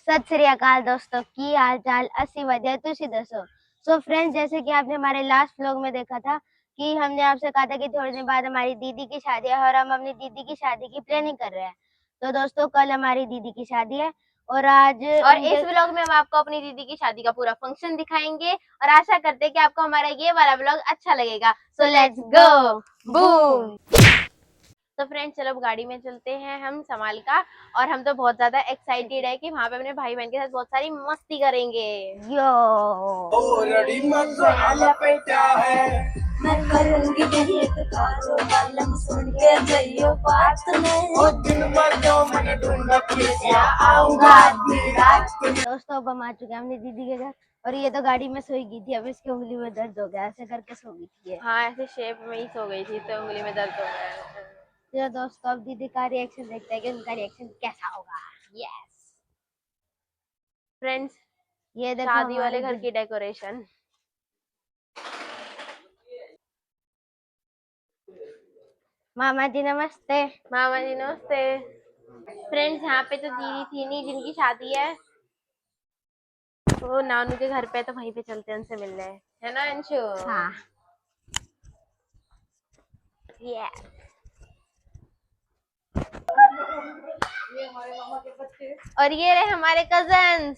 सत श्री अकाल दोस्तों, की हाल चाल अस्सी वजह तुसी दसो। सो फ्रेंड्स, जैसे कि आपने हमारे लास्ट व्लॉग में देखा था कि हमने आपसे कहा था कि थोड़े दिन बाद हमारी दीदी की शादी है और हम अपनी दीदी की शादी की प्लानिंग कर रहे हैं। तो दोस्तों, कल हमारी दीदी की शादी है और आज इस व्लॉग में हम आपको अपनी दीदी की शादी का पूरा फंक्शन दिखाएंगे और आशा करते हैं कि आपको हमारा ये वाला व्लॉग अच्छा लगेगा। So let's go boom. तो फ्रेंड्स, चलो अब गाड़ी में चलते हैं हम समाल का। और हम तो बहुत ज्यादा एक्साइटेड है कि वहाँ पे अपने भाई बहन के साथ बहुत सारी मस्ती करेंगे। यो मैं करूंगी बालम सुन के जइयो बात में ओ दिन भर जो मैंने ढूंढा पिया आऊंगा आधी रात को। दोस्तों, अब हम आ चुके हैं अपनी दीदी के घर और ये तो गाड़ी में सोई गई थी। अब इसकी उंगली में दर्द हो गया, ऐसे करके सो गई थी ये। हाँ, ऐसे शेप में ही सो गई थी तो उंगली में दर्द हो गया। तो दोस्तों, अब दीदी का रिएक्शन देखते हैं कि उनका रिएक्शन कैसा होगा। यस फ्रेंड्स, ये देखो शादी वाले हमारी घर की डेकोरेशन। मामा जी नमस्ते। मामा जी नमस्ते। फ्रेंड्स, यहाँ पे तो दीदी थी नहीं जिनकी शादी है, तो नानू के घर पे, तो वहीं पे चलते हैं उनसे मिलने, है ना अंशु? हाँ। यस। और ये रहे हमारे कजन्स।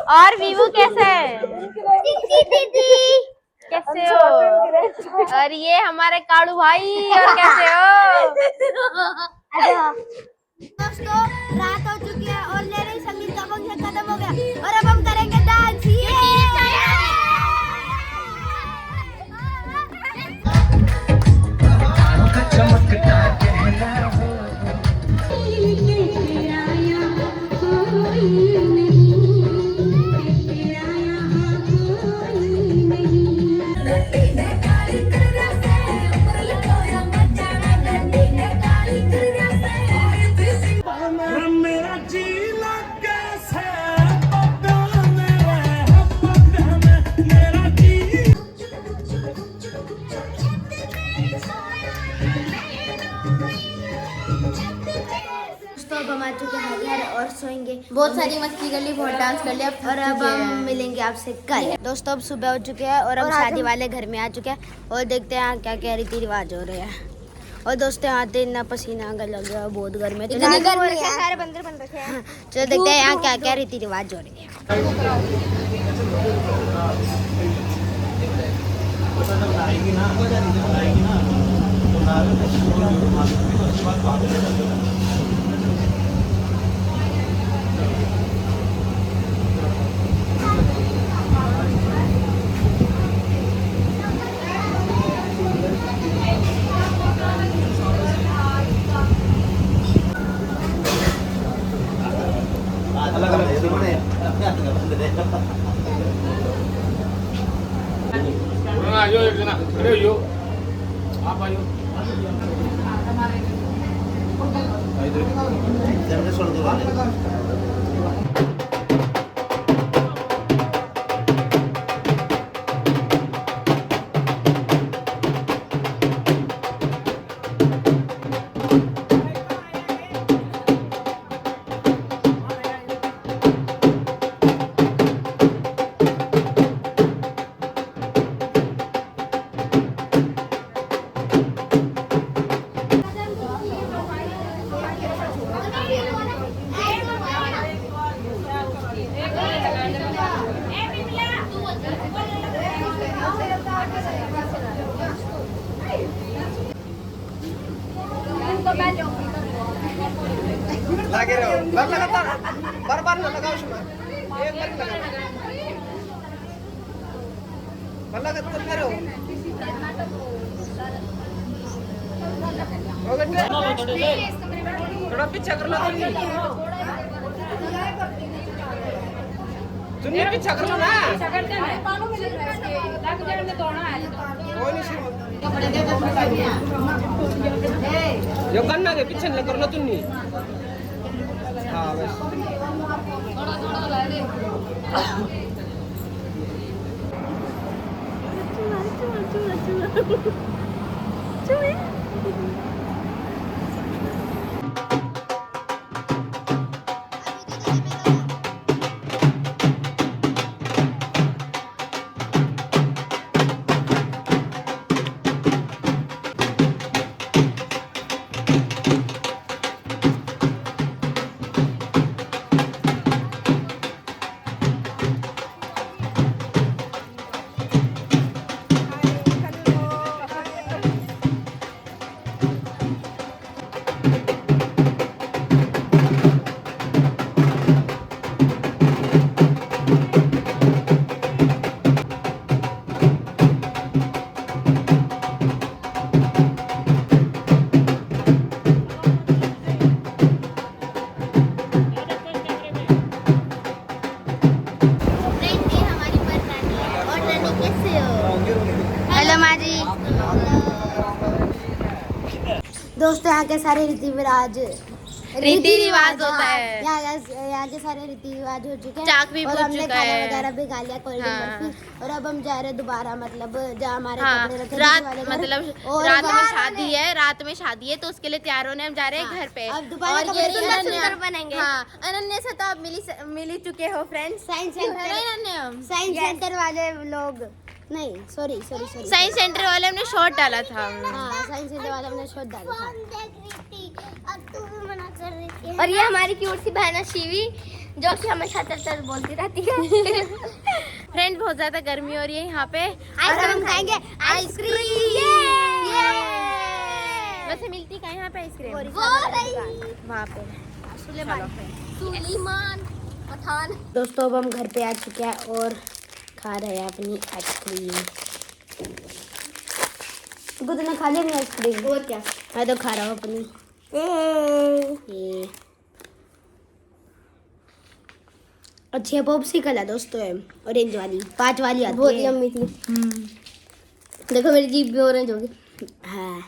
और वीवू कैसे है? कैसे हो? और ये हमारे कालू भाई, और कैसे हो? दोस्तों, रात हो चुकी है और मेरे संगीत का फंक्शन खत्म हो गया और अब हम करेंगे डांस। हम आ चुके हैं घर और सोएंगे। बहुत सारी मस्ती कर ली, बहुत डांस कर लिया और अब हम मिलेंगे आपसे कल। दोस्तों, अब सुबह हो चुके हैं और हम शादी वाले घर में आ चुके हैं और देखते हैं यहाँ क्या क्या रीति रिवाज हो रहे हैं। और दोस्तों, यहाँ तो इतना पसीना लग गया, बहुत गर्मी है। सारे बंदर बन रखे हैं। चलो देखते हैं यहाँ क्या क्या रीति रिवाज हो रहे हैं। आयो एक जना, अरे यो आप आयो। लगे रहो बार बार ना लगाओ उसमें एक बार लगाओ भला कर चलते रहो हो गए थोड़ा पीछे कर लो सुनिए पीछे कर लो ना कोई नहीं सिर्फ यो करना के पीछे न कर लो तुम नहीं हाँ बस हेलो माँ जी। दोस्तों यहाँ के सारे रीति रिवाज होता है। यहाँ के सारे रीति रिवाज हो चुके हैं। चाक भी और पूछ हमने चुका खाना है। वगैरह भी खा लिया, कोल्ड ड्रिंक हाँ। बर्फी। और अब हम जा रहे हैं दोबारा, मतलब जहाँ हमारे हाँ, कपड़े रखे रात दीदी वाले घर। मतलब और रात में वहाँ शादी है, रात में शादी है तो उसके लिए तैयार होने हम जा रहे हैं घर पे। अब दोबारा और कपड़े ये सुंदर अनन्या- सुंदर बनेंगे। हाँ, अनन्या से तो आप मिल ही चुके हो फ्रेंड्स। साइंस है ना सेंटर, अनन्या? साइंस सेंटर वाले लोग नहीं, सॉरी साइंस सेंटर वाले हमने शॉर्ट डाला था। हाँ, साइंस सेंटर वाले हमने शॉट डाला था। और ये हमारी क्यूट सी बहन है शिवी, जो कि हमेशा चल बोलती रहती है। फ्रेंड बहुत ज्यादा गर्मी हो रही है यहाँ पे। और हम खाएंगे आइसक्रीम। वैसे मिलती कहाँ यहाँ पे आइसक्रीम? वहाँ पे सुलेमान पठान। दोस्तों अब हम घर पे आ चुके हैं और खा रहे हैं अपनी आइसक्रीम। तो तुमने खा लिया अपनी आइसक्रीम? और क्या? मैं तो खा रहा हूँ अपनी। ये अच्छी है, पॉप्सिकल है दोस्तों, है ऑरेंज वाली, 5 वाली आती बहुत ही है। यम्मी थी। देखो मेरी जीभ भी ऑरेंज होगी। हाँ।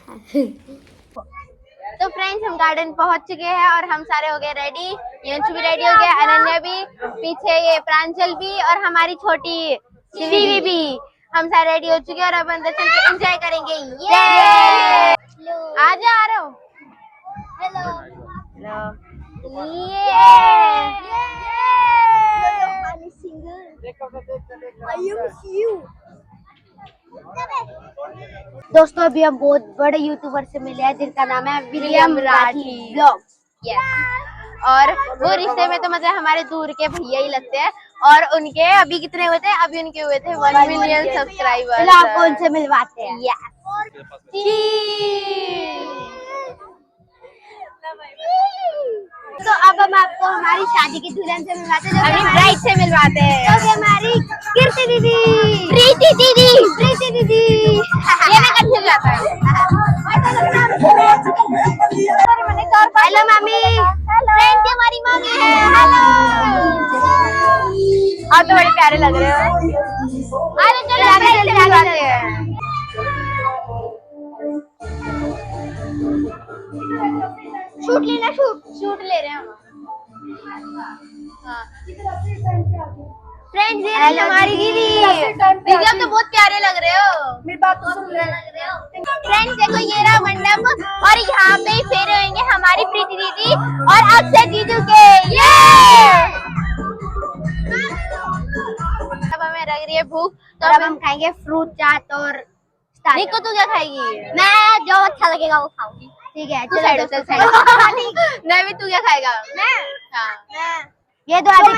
तो फ्रेंड्स हम गार्डन पहुंच चुके हैं और हम सारे हो गए रेडी। यंशु भी रेडी हो गया, अनन्या भी, पीछे ये प्रांजल भी और हमारी छोटी शिवी भी। हम सारे रेडी हो चुके हैं और अब अंदर चल के एंजॉय करेंगे। ये आ रहे हो? दोस्तों अभी हम बहुत बड़े यूट्यूबर से मिले हैं जिनका नाम है विलियम राठी ब्लॉग। यस। और वो रिश्ते में तो मतलब हमारे दूर के भैया ही लगते हैं। और उनके अभी कितने हुए थे? अभी उनके हुए थे 1 मिलियन सब्सक्राइबर्स। चलो आपको उनसे मिलवाते हैं। तो अब हम आपको हमारी शादी की दुल्हन से मिलवाते हैं, अपनी ब्राइड से मिलवाते हैं। जो कि हमारी कीर्ति दीदी, प्रीति दीदी। ये ना कंफ्यूज जाता है। हेलो मम्मी, फ्रेंड हमारी मम्मी है। हेलो। आप तो बड़े प्यारे लग रहे हो। अरे चलो ब्राइड से मिलवाते हैं। शूट लेना, शूट ले रहे हैं हम। फ्रेंड्स ये हेलो हमारी दीदी। दीदी आप तो बहुत प्यारे लग रहे हो। मेरी बात तो सुन ले। फ्रेंड्स देखो ये रहा मंडप और यहाँ पे ही फेरे होंगे हमारी प्रीति दीदी और अक्षय जीजू के। अब हमें लग रही है भूख तो अब हम खाएंगे फ्रूट चाट और निको तू क्या खाएगी? मैं जो अच्छा लगेगा वो खाऊंगी। ठीक है, तू चलो साइड दोस्तों, साइड। मैं भी, तू क्या खाएगा? मैं हाँ। ये तो आधी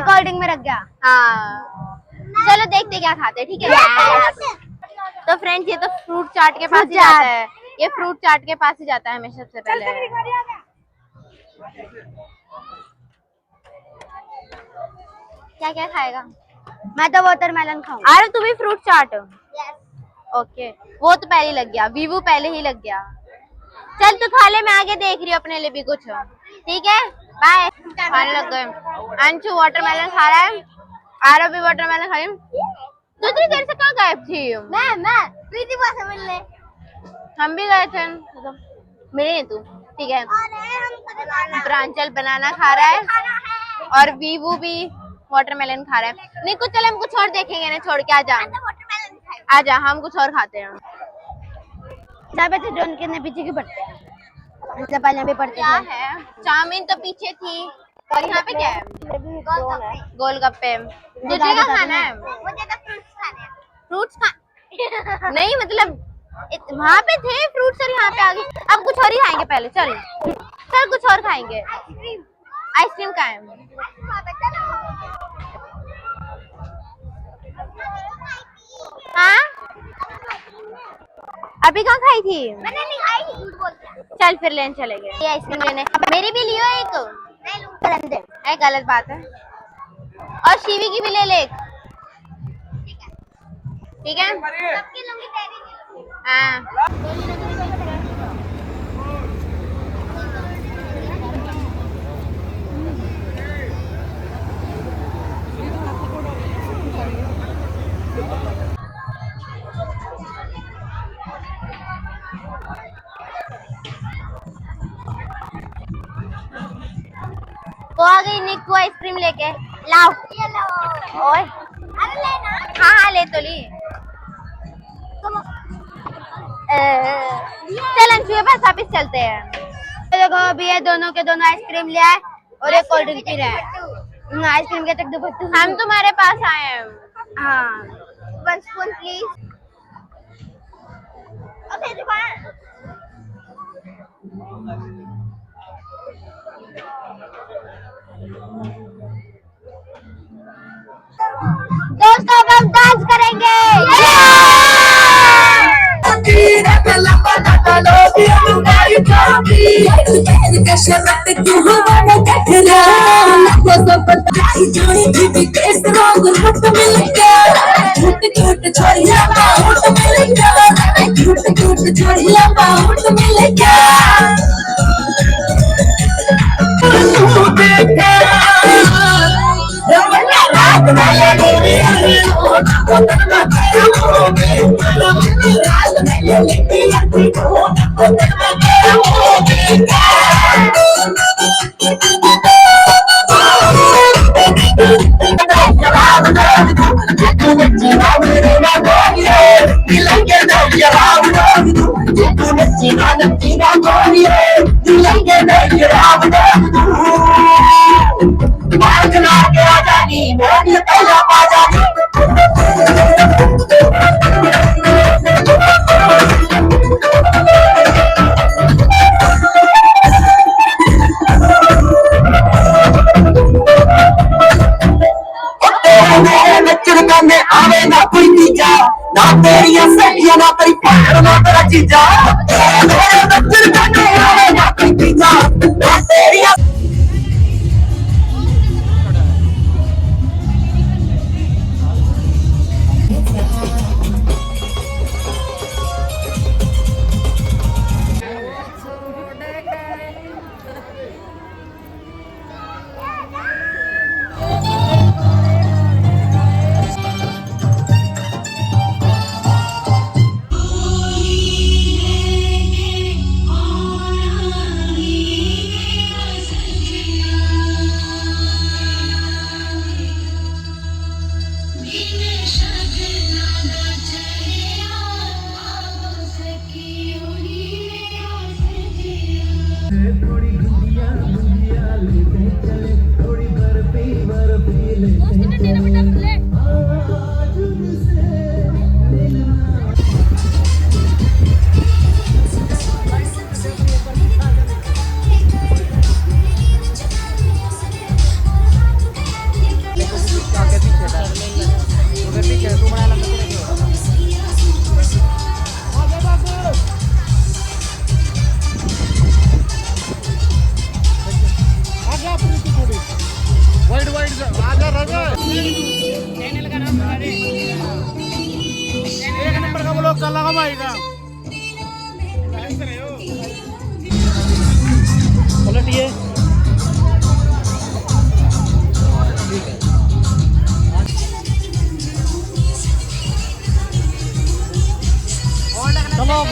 कोल्ड ड्रिंक में रख गया। हाँ चलो देखते क्या खाते हैं, ठीक है। तो फ्रेंड्स ये तो फ्रूट चाट के पास ही जाता है। ये फ्रूट चाट के पास ही जाता है हमेशा सबसे पहले। क्या क्या खाएगा? मैं तो वाटरमेलन खाऊंगा। अरे तू भी फ्रूट चाट? ओके वो तो पहले ही लग गया, वीवू पहले ही लग गया। चल तू खा ले, मैं आगे देख रही हूँ अपने लिए भी कुछ। ठीक है बाय। खाने लग गए। अंशु वाटरमेलन खा रहा है, आरव भी वाटरमेलन खा रही है। तू इतनी देर से कहाँ गायब थी? मैं प्रीति बुआ से मिलने। हम भी गए थे, मिले नहीं तू। ठीक है प्रांजल बनाना खा रहा है और वीवू भी वाटरमेलन खा रहा है। नहीं कुछ, चल हम कुछ और देखेंगे ना, छोड़ के आ जा। आजा हम कुछ और खाते हैं। जहाँ पे थे उनके पीछे क्यों पड़ते हैं? इससे पहले भी पड़ते क्या थे। है? चाउमीन तो पीछे थी और यहाँ पे क्या है? गोलगप्पे। तुझे क्या खाना है? मुझे तो फ्रूट्स खाने हैं। फ्रूट्स खा नहीं मतलब वहाँ पे थे फ्रूट्स और यहाँ पे आ गए। अब कुछ और ही खाएंगे पहले। चल चल कुछ और खाएंगे। आइसक्रीम का है? हाँ अभी कहाँ खाई थी? मैंने नहीं खाई, झूठ बोलते हैं। चल फिर लेने चले गए। ये आइसक्रीम लेने मेरी भी लियो एक। नहीं लूंगी। ए गलत बात है। और शिवी की भी ले ले। ठीक है सबकी लूंगी, तेरी नहीं लूंगी। हाँ वो आ गई निक्कू आइसक्रीम लेके। लाओ ये लो। ओए अरे लेना। हाँ हाँ ले तो ली। चल अंशु के पास वापिस चलते हैं। देखो अभी ये दोनों के दोनों आइसक्रीम ले आए और एक कोल्ड ड्रिंक पी रहे हैं। आइसक्रीम के चकदू फट्टू। हम तुम्हारे पास आए हैं। हाँ 1 spoon please। Okay, दुकान। दोस्तों अब हम डांस करेंगे। आवे ना कोई तीजा ना तेरिया सखियां ना तेरी भैन ना तेरा जीजा मेरे बच्चन कन्ने आवे ना कोई तीजा ना तेरिया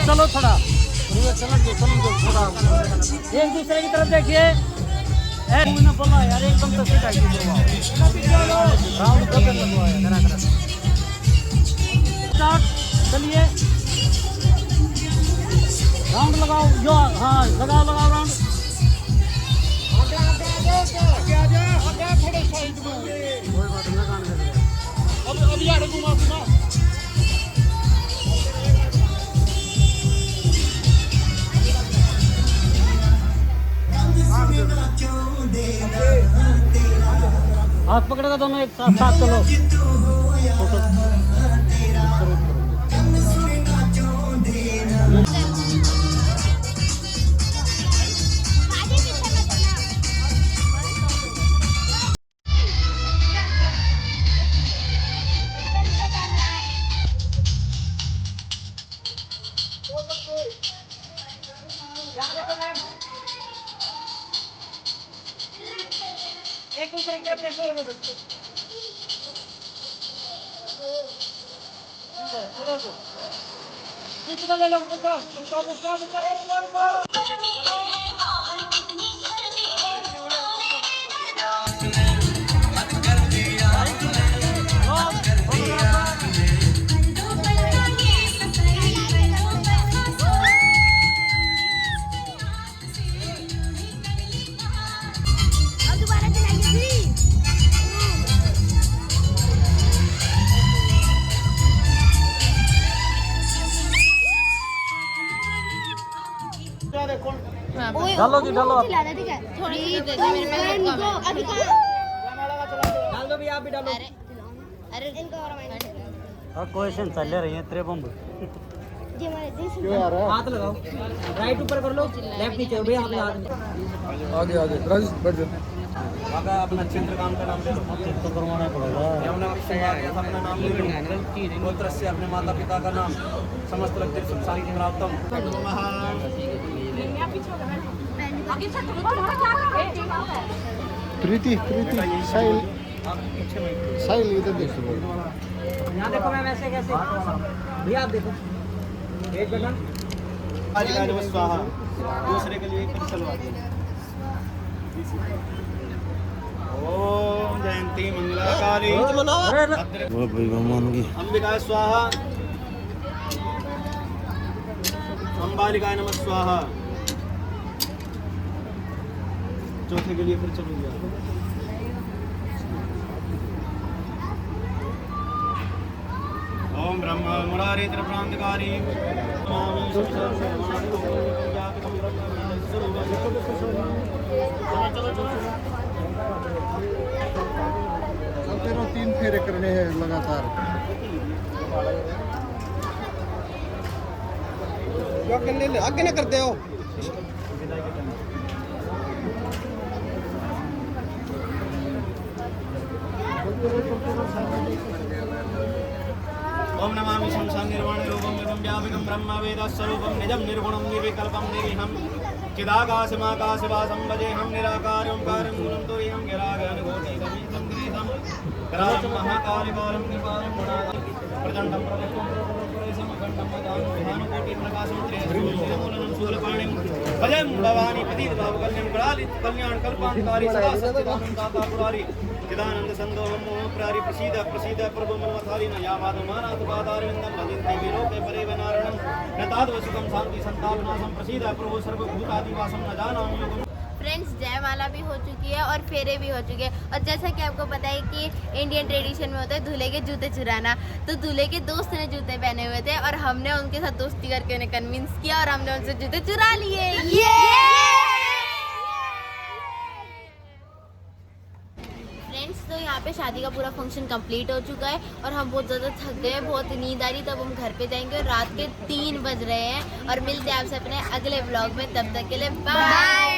चलो थोड़ा एक दूसरे की तरफ देखिए। बोला यार एकदम तो राउंड कर लगवाया। चलिए राउंड लगाओ जो हाँ लगाओ लगाओ राउंड अब यार घुमा घुमा हाथ पकड़ेगा दोनों एक साथ साथ चलो डालो जी डालो आप थोड़ी सी दे दे मेरे पास बहुत कम है। अभी डाल दो भी, आप भी डालो। अरे और क्वेश्चन चल रही है तेरे बम हाथ लगाओ, राइट ऊपर कर लो, लेफ्ट नीचे भैया हाथ आगे आगे राजेश बैठ जाओ अपना चंद्रकांत का नाम ले लो, तो करवाना पड़ेगा यमुना अपना नाम ले लो, गोत्र से अपने माता पिता का नाम, समस्त रक्त संसारी प्राप्तम। प्रीति प्रीति साहिल साहिल इधर देखो यहाँ देखो मैं वैसे कैसे भैया आप देखो एक बटन आज का नमः स्वाहा, दूसरे के लिए फिर चलवा दो। ओम जयंती मंगलाकाली अंबिकाय स्वाहा, अंबालिकाय नमः स्वाहा। चौथे के लिए फिर चलूंगा। ओम ब्रह्म मुरारी त्रिप्रांतकारी चलते रहो, 3 फेरे करने हैं लगातार। आगे ना करते हो। ओम नमामि शमशान निर्वाण रूपम एवं व्यापकं ब्रह्म वेद स्वरूपम निजं निर्गुणं निर्विकल्पं निरीहं चिदाकाशमाकाशवासं भजेऽहं निराकार ओंकारं मूलं तोयं गिरागन गोटी समीतं ग्रीतं करालं महाकालिकालं निपालं गुणादं प्रचण्डं प्रविष्टं प्रभुपुरेशं अखण्डं वदानं विधानकोटिं प्रकाशं त्रिशूलमूलं शूलपाणिं भजं भवानी पतित भावकल्यं कल्याण कल्पान्तकारी सदा सच्चिदानंद दाता पुरारी चिदानंद संदोहं मोह प्रारी प्रसीद प्रसीद प्रभु मनमथारी न यावाद मानात पादारविन्दं भजन्ति विलोके परेव नारणं न ताद्वसुखं शांति संतापनाशं प्रसीद प्रभु सर्वभूतादिवासं न जानामि योगं। फ्रेंड्स जयमाला भी हो चुकी है और फेरे भी हो चुके हैं और जैसा कि आपको पता है कि इंडियन ट्रेडिशन में होता है दूल्हे के जूते चुराना, तो दूल्हे के दोस्त ने जूते पहने हुए थे और हमने उनके साथ दोस्ती करके उन्हें कन्विंस किया और हमने उनसे जूते चुरा लिए। फ्रेंड्स तो यहाँ पे शादी का पूरा फंक्शन कंप्लीट हो चुका है और हम बहुत ज़्यादा थक गए, बहुत नींद आ रही, तब हम घर पे जाएंगे और रात के 3 बज रहे हैं और मिलते हैं आपसे अपने अगले व्लॉग में, तब तक के लिए बाय।